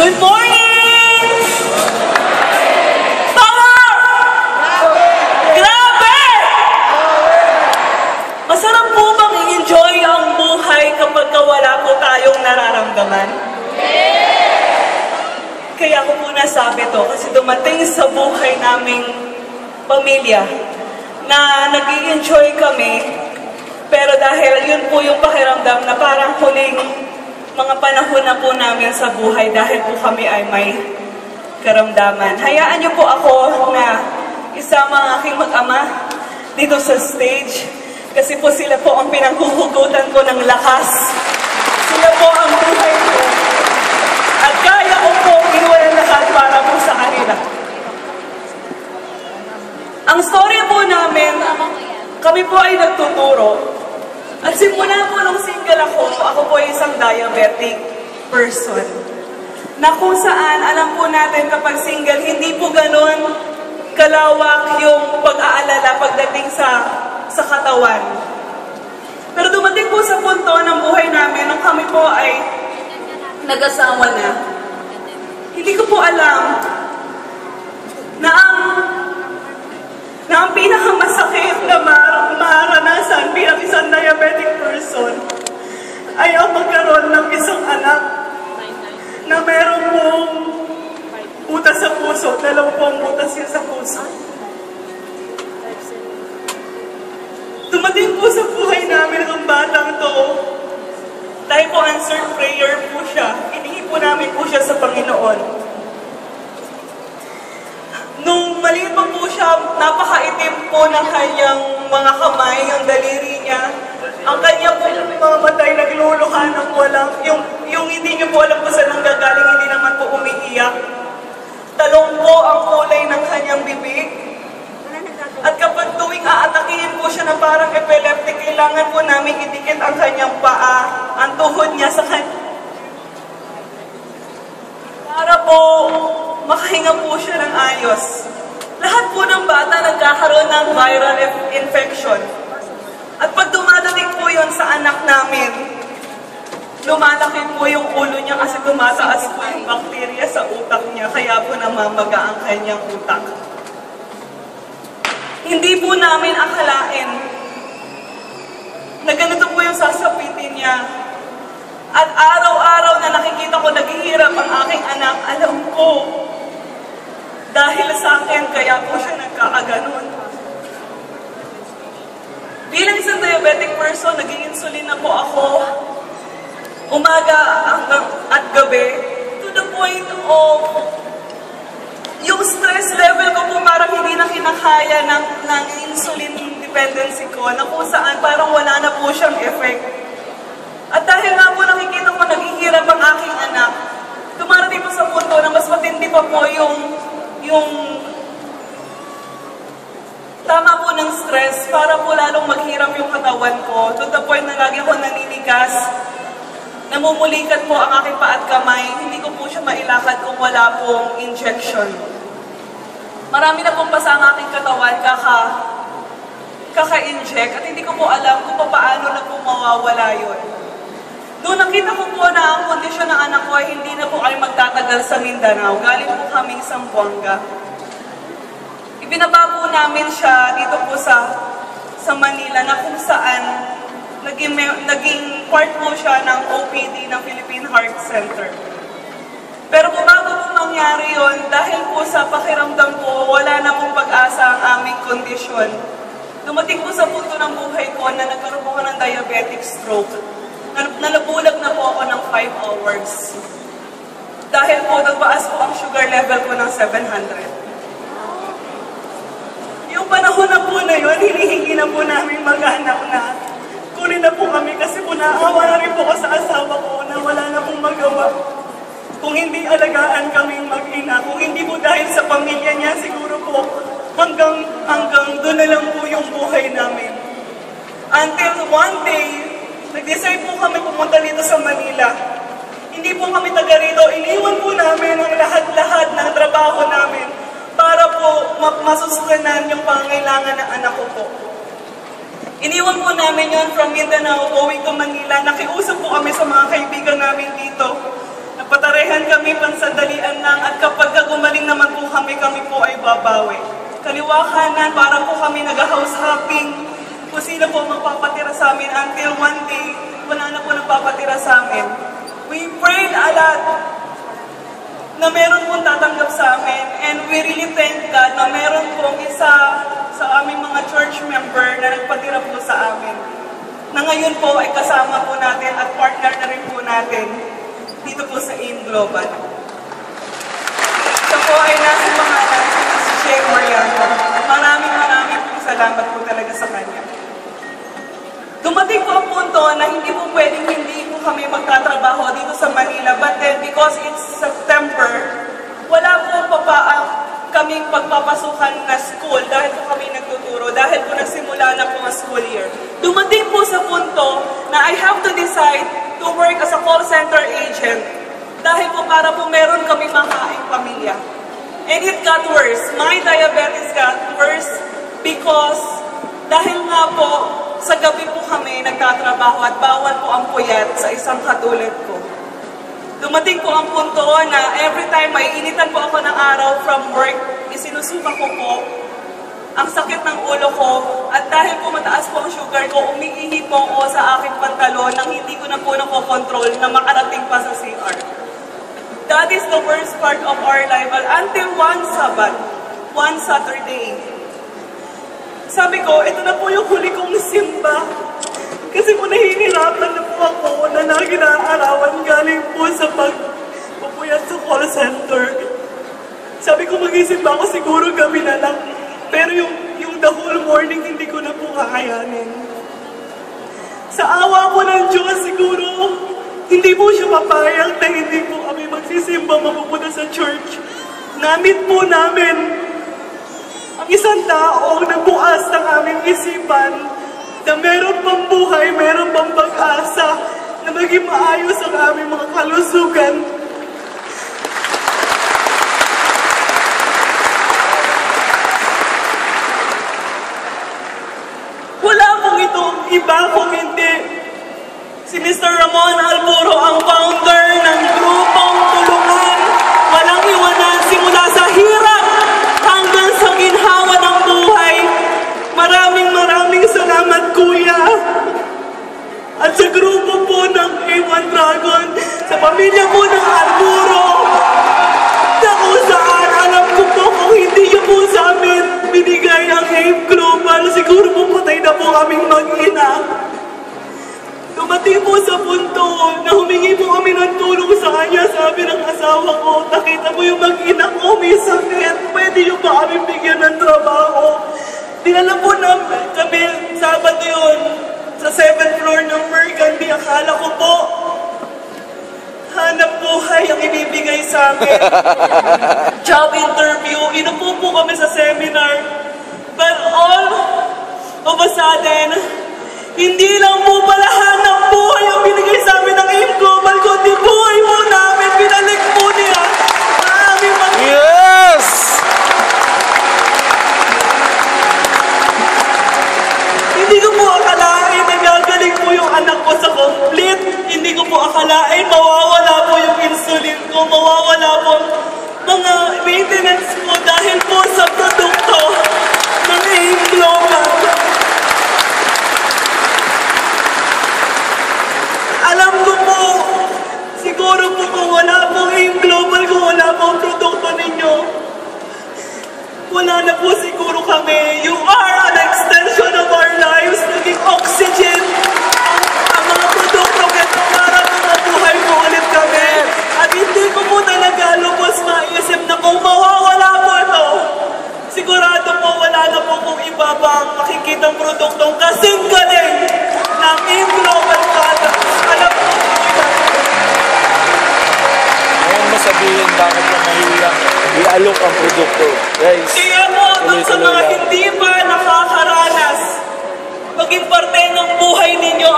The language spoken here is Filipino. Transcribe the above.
Good morning! Power! Grabe! Masarap po bang i-enjoy ang buhay kapag wala po tayong nararamdaman? Kaya ko po nasabi to kasi dumating sa buhay naming pamilya na nag-i-enjoy kami, pero dahil yun po yung pakiramdam na parang huling mga panahon na po namin sa buhay dahil po kami ay may karamdaman. Hayaan niyo po ako na isama ang aking mag-ama dito sa stage kasi po sila po ang pinanghuhugutan ko ng lakas. Sila po ang buhay ko. At kaya ko po iwanan lahat para po sa kanila. Ang story po namin, kami po ay nagtuturo. At simula po nung single ako po ay isang diabetic person. Na kung saan, alam po natin kapag single, hindi po ganun kalawak yung pag-aalala pagdating sa katawan. Pero dumating po sa punto ng buhay namin nung kami po ay nag-asawa na. Hindi ko po alam na ang pinakamasakit na maranasan bilang isang diabetic person ay ang magkaroon ng isang anak na meron pong butas sa puso, dalawang butas yun sa puso. Dumating po sa buhay namin ang batang to dahil po answered prayer po siya. Hinihingi po namin po siya sa Panginoon. Nung maliit pa po siya, napakaitim po ng kanyang mga kamay, yung daliri niya. Ang kanya po mga matay nagluluha ng walang, yung hindi niyo po alam kung saan nanggagaling, hindi naman po umiiyak. Talong po ang kulay ng kanyang bibig. At kapag tuwing aatakihin po siya na parang epileptic, kailangan po namin idikit ang kanyang paa, ang tuhod niya sa kanya. Para po makahinga po siya ng ayos. Lahat po ng bata nagkakaroon ng viral infection. At pag dumadating po yun sa anak namin, lumalaki po yung ulo niya kasi tumataas po yung bakterya sa utak niya, kaya po namamaga ang kanyang utak. Hindi po namin akalain na ganito po yung sasapitin niya. At araw-araw na nakikita ko naghihirap ang aking anak, alam ko, dahil sa akin, kaya po siya nagkaaganon. Bilang isang diabetic person, nag-i-insulin na po ako umaga at gabi, to the point of yung stress level ko po parang hindi na kinakaya ng insulin dependency ko, na kung saan parang wala na po siyang effect. At dahil nga po nakikita ko naghihirap ang aking anak, dumarating po sa punto na mas matindi pa po yung tama po ng stress para po lalong maghirap yung katawan ko. To the point na lagi ako naninigas, namumulikat po ang aking paa at kamay, hindi ko po siya mailakad kung wala pong injection. Marami na pong pasa ang aking katawan kaka-inject at hindi ko po alam kung paano na po mawawala yun. Doon nakita ko po na ang kondisyon ng anak ko ay hindi na po ay magtatagal sa Mindanao. Galing po kaming Zamboanga. Ibinaba po namin siya dito po sa Manila na kung saan naging part po siya ng OPD ng Philippine Heart Center. Pero kung bago po mangyari yun, dahil po sa pakiramdam ko, wala na pong pag-asa ang aming kondisyon. Dumating po sa punto ng buhay ko na nagkaroon po ng diabetic stroke. Nalabulag na po ako ng 5 hours. Dahil po, nagbaas po ang sugar level ko ng 700. Yung panahon na po na yun, hinihingi na po namin mag-anak na kunin na po kami kasi po naawa na rin po ko sa asawa ko na wala na pong magawa. Kung hindi alagaan kaming mag-ina, kung hindi po dahil sa pamilya niya, siguro po hanggang doon na lang po yung buhay namin. Until one day, nag-decide po kami pumunta dito sa Manila. Hindi po kami taga rito. Iniwan po namin ang lahat-lahat ng trabaho namin para po masusukanan yung pangangailangan ng anak ko po. Iniwan po namin yun from Mindanao going to Manila. Nakiusap po kami sa mga kaibigan namin dito. Nagpatarehan kami kami pansandalian lang at kapag gumaling naman po kami po ay babawi. Kaliwa kanan, para po kami nag-house hopping. Kung sino po magpapatira sa amin until one day, wala na po nagpapatira sa amin. We prayed a lot na meron pong tatanggap sa amin, and we really thank God na meron pong isa sa aming mga church member na nagpatira po sa amin. Na ngayon po ay kasama po natin at partner na rin po natin dito po sa AIM Global. Siya po ay nasa pangalan si Jay Mariano. Maraming po salamat po talaga sa kanya. Dumating po ang punto na hindi po pwedeng hindi po kami magtatrabaho dito sa Manila, but then because it's September, wala po kaming pagpapasukan na school dahil po kami nagtuturo, dahil po nagsimula na po ang school year. Dumating po sa punto na I have to decide to work as a call center agent dahil po para po meron kami makaing pamilya. And it got worse. My diabetes got worse because dahil nga po sa gabi po kami nagtatrabaho at bawal po ang puyat sa isang katulad ko. Dumating po ang punto na every time may initan po ako ng araw from work, isinusuka ko po ang sakit ng ulo ko, at dahil po mataas po ang sugar ko, umiihi po ako sa aking pantalon nang hindi ko na po nakokontrol na makarating pa sa CR. That is the worst part of our life until one Saturday. Sabi ko, ito na po yung huli kong simba. Kasi po nahihirapan na po ako na lagi naaarawan galing po sa pagpupuyat sa call center. Sabi ko, mag-isimba ako siguro gabi na lang. Pero yung the whole morning, hindi ko na po kakayanin. Sa awa po ng Diyos, siguro, hindi po siya mapayag na hindi po kami magsisimba mapupunta sa church. Namit po namin ang isang taong nagbukas ng aming isipan na meron pang buhay, meron pang pag-asa na maging maayos ang aming mga kalusugan. Wala pong itong iba kung hindi si Mr. Ramon Alburo, ang founder ng grupong Tulungan Walang Iwanan simula sa hirap hanggang sa ginhawa ng buhay. Maraming salamat, Kuya. At sa grupo po ng A1 Dragon, sa pamilya po ng Alburo, na kung saan alam ko po kung hindi niyo po sa amin binigay ang AIM Global, siguro po patay na po kaming mag-ina. Dumating po sa punto na humingi po kami ng tulong sa kanya. Sabi ng asawa ko, nakita mo yung mag-ina ko, may sakit, pwede nyo ba kami bigyan ng trabaho? Dinala po namin kami Sabado yun sa 7th floor ng Burgundy. Akala ko po hanap buhay ang ibibigay sa amin. Job interview, inupo po kami sa seminar. But all of a sudden, hindi lang po pala hanap buhay ang binigay sa amin ng AIM Global, kundi buhay po namin, binalik po niya. Yes! Hindi ko po akalain na gagaling po yung anak ko sa complete. Hindi ko po akalain mawawala po yung insulin ko, mawawala po mga maintenance ko dahil po sa produkto ng AIM Global. Alam ko po, siguro po kung wala pong AIM Global, kung wala pong produkto ninyo, wala na po siguro kami. You are an extension of our lives, naging oxygen ang mga produkto ito para mabuhay po ulit kami. At hindi ko po talaga lubos maisip na kung mawawala po ito, sigurado po wala na po kung iba pang makikitang produktong kasing galing ng AIM Global products. Alam po po ito. Ngayon mo sabihin bakit na mahiya ialok ang produkto. Guys, Kaya po, sa mga hindi pa nakakaranas, maging parte ng buhay ninyo